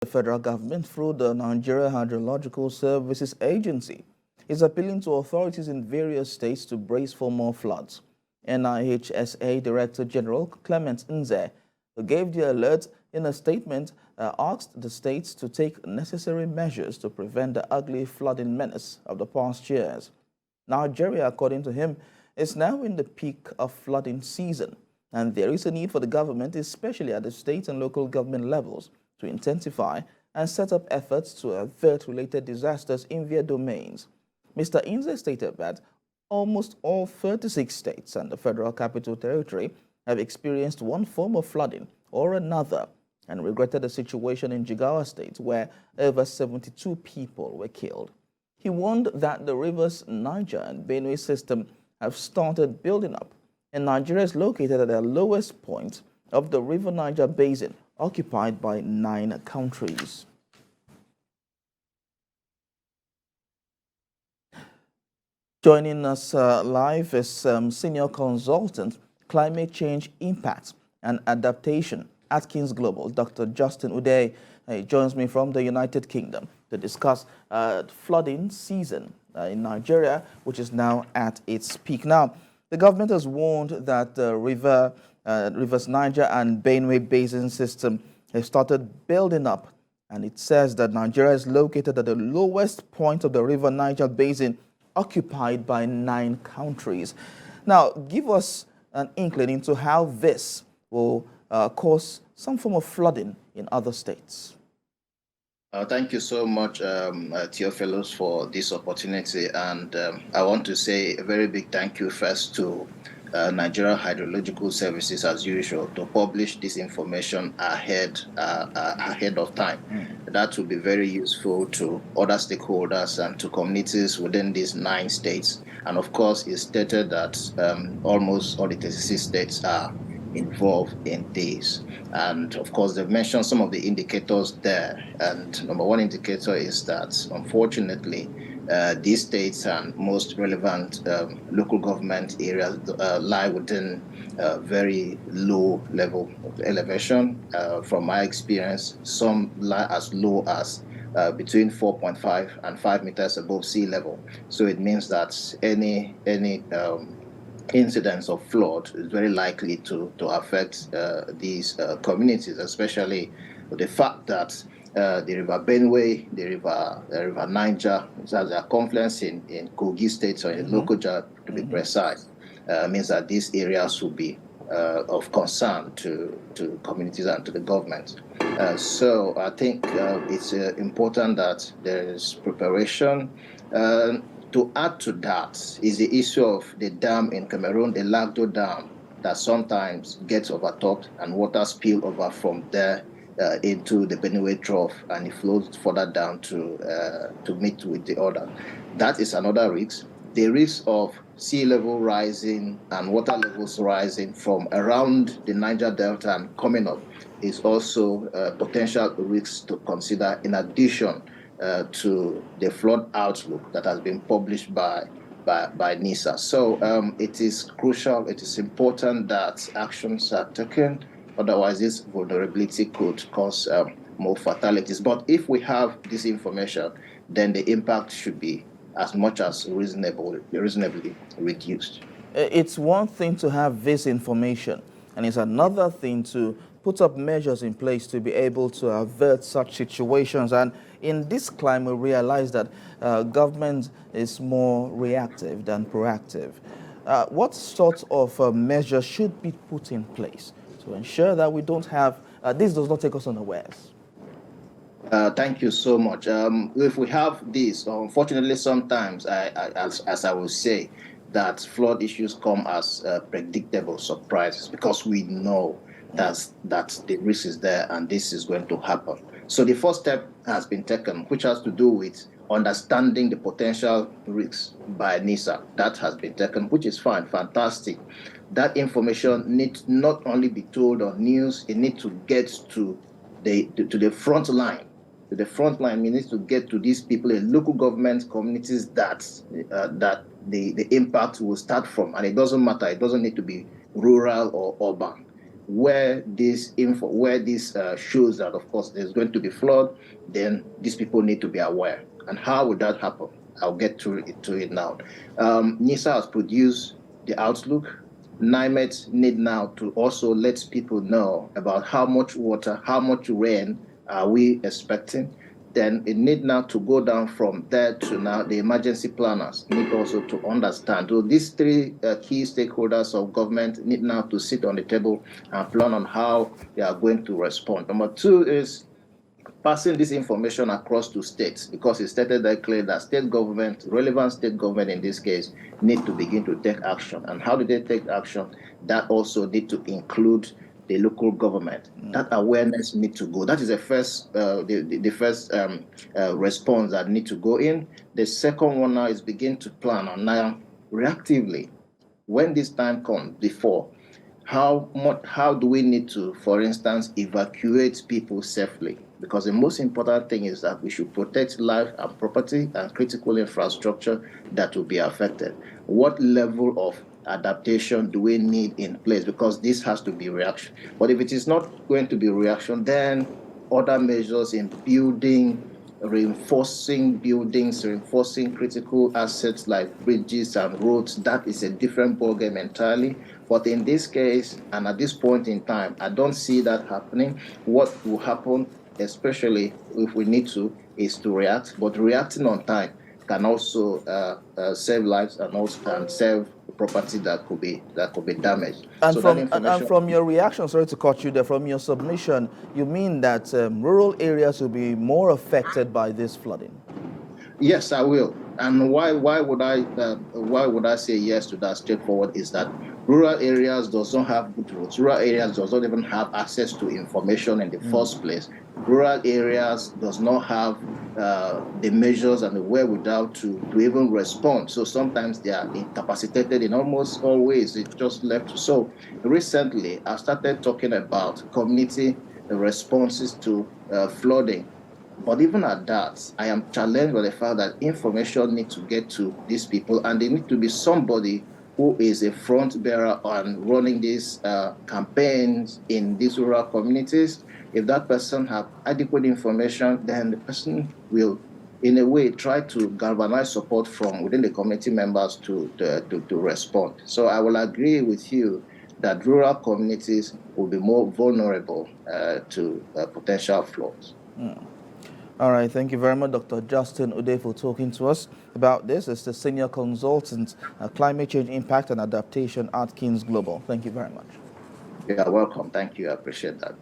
The federal government, through the Nigeria Hydrological Services Agency, is appealing to authorities in various states to brace for more floods. NIHSA Director General Clement Nze, who gave the alert in a statement, asked the states to take necessary measures to prevent the ugly flooding menace of the past years. Nigeria, according to him, is now in the peak of flooding season, and there is a need for the government, especially at the state and local government levels, to intensify and set up efforts to avert related disasters in their domains. Mr. Inze stated that almost all 36 states and the Federal Capital Territory have experienced one form of flooding or another, and regretted the situation in Jigawa State where over 72 people were killed. He warned that the rivers Niger and Benue system have started building up, and Nigeria is located at the lowest point of the River Niger Basin, occupied by 9 countries. Joining us live is Senior Consultant, Climate Change Impact and Adaptation, Atkins Global, Dr. Justin Udie. He joins me from the United Kingdom to discuss flooding season in Nigeria, which is now at its peak. Now, the government has warned that the rivers Niger and Benue Basin system have started building up, and it says that Nigeria is located at the lowest point of the River Niger Basin, occupied by 9 countries. Now, give us an inkling into how this will cause some form of flooding in other states. Thank you so much, Theophilus, for this opportunity. And I want to say a very big thank you first to Nigeria Hydrological Services, as usual, to publish this information ahead of time. That will be very useful to other stakeholders and to communities within these 9 states. And of course, it's stated that almost all the 36 states are involved in this. And of course, they've mentioned some of the indicators there. And number one indicator is that, unfortunately, these states and most relevant local government areas lie within very low level of elevation. From my experience, some lie as low as between 4.5 and 5 meters above sea level. So it means that any incidence of flood is very likely to affect these communities, especially the fact that the River Benue, the River Niger, which has a confluence in Kogi State, or in Lokoja to be precise, means that these areas will be of concern to communities and to the government. So I think it's important that there is preparation. To add to that is the issue of the dam in Cameroon, the Lagdo Dam, that sometimes gets overtopped and water spill over from there into the Benue Trough, and it flows further down to meet with the other. That is another risk. The risk of sea level rising and water levels rising from around the Niger Delta and coming up is also a potential risk to consider, in addition to the flood outlook that has been published by NISA. So it is crucial, it is important that actions are taken. Otherwise, this vulnerability could cause more fatalities. But if we have this information, then the impact should be as much as reasonably reduced. It's one thing to have this information, and it's another thing to put up measures in place to be able to avert such situations. And in this climate, we realize that government is more reactive than proactive. What sorts of measures should be put in place to ensure that we don't have, this does not take us unawares? Thank you so much. If we have this, unfortunately, sometimes, as I will say, that flood issues come as predictable surprises, because we know that the risk is there and this is going to happen. So the first step has been taken, which has to do with understanding the potential risks by NISA. That has been taken, which is fine, fantastic. That information needs not only be told on news, it needs to get to the front line. To the front line, we need to get to these people in local government communities that the impact will start from. And it doesn't matter, it doesn't need to be rural or urban. where this shows that, of course, there's going to be flood, then these people need to be aware. And how would that happen? I'll get to it now. NISA has produced the outlook. NIMET need now to also let people know about how much water, how much rain are we expecting. Then it need now to go down from there to now the emergency planners need also to understand. So these three key stakeholders of government need now to sit on the table and plan on how they are going to respond. Number two is passing this information across to states, because it's stated that clear that state government, relevant state government in this case, need to begin to take action. And how do they take action? That also need to include the local government. That awareness need to go. That is the first, response that need to go in. The second one now is begin to plan on now reactively, when this time comes before. How do we need to, for instance, evacuate people safely? Because the most important thing is that we should protect life and property and critical infrastructure that will be affected. What level of adaptation do we need in place? Because this has to be reaction. But if it is not going to be reaction, then other measures in building, reinforcing buildings, reinforcing critical assets like bridges and roads, that is a different ballgame entirely. But in this case, and at this point in time, I don't see that happening. What will happen, especially if we need to, is to react. But reacting on time can also save lives and also can save property that could be damaged. And, so from your reaction, sorry to cut you there, from your submission, you mean that rural areas will be more affected by this flooding? Yes, I will. And why would I say yes to that straightforward is that rural areas does not have good roads. Rural areas does not even have access to information in the first place. Rural areas does not have the measures and the wherewithal to even respond. So sometimes they are incapacitated in almost all ways. It's just left. So recently, I started talking about community responses to flooding. But even at that, I am challenged by the fact that information needs to get to these people, and they need to be somebody who is a front bearer on running these campaigns in these rural communities. If that person have adequate information, then the person will, in a way, try to galvanize support from within the community members to respond. So I will agree with you that rural communities will be more vulnerable to potential floods. All right, thank you very much, Dr. Justin Udie, for talking to us about this. It's the Senior Consultant, Climate Change Impact and Adaptation, Atkins Global. Thank you very much. You're welcome. Thank you. I appreciate that.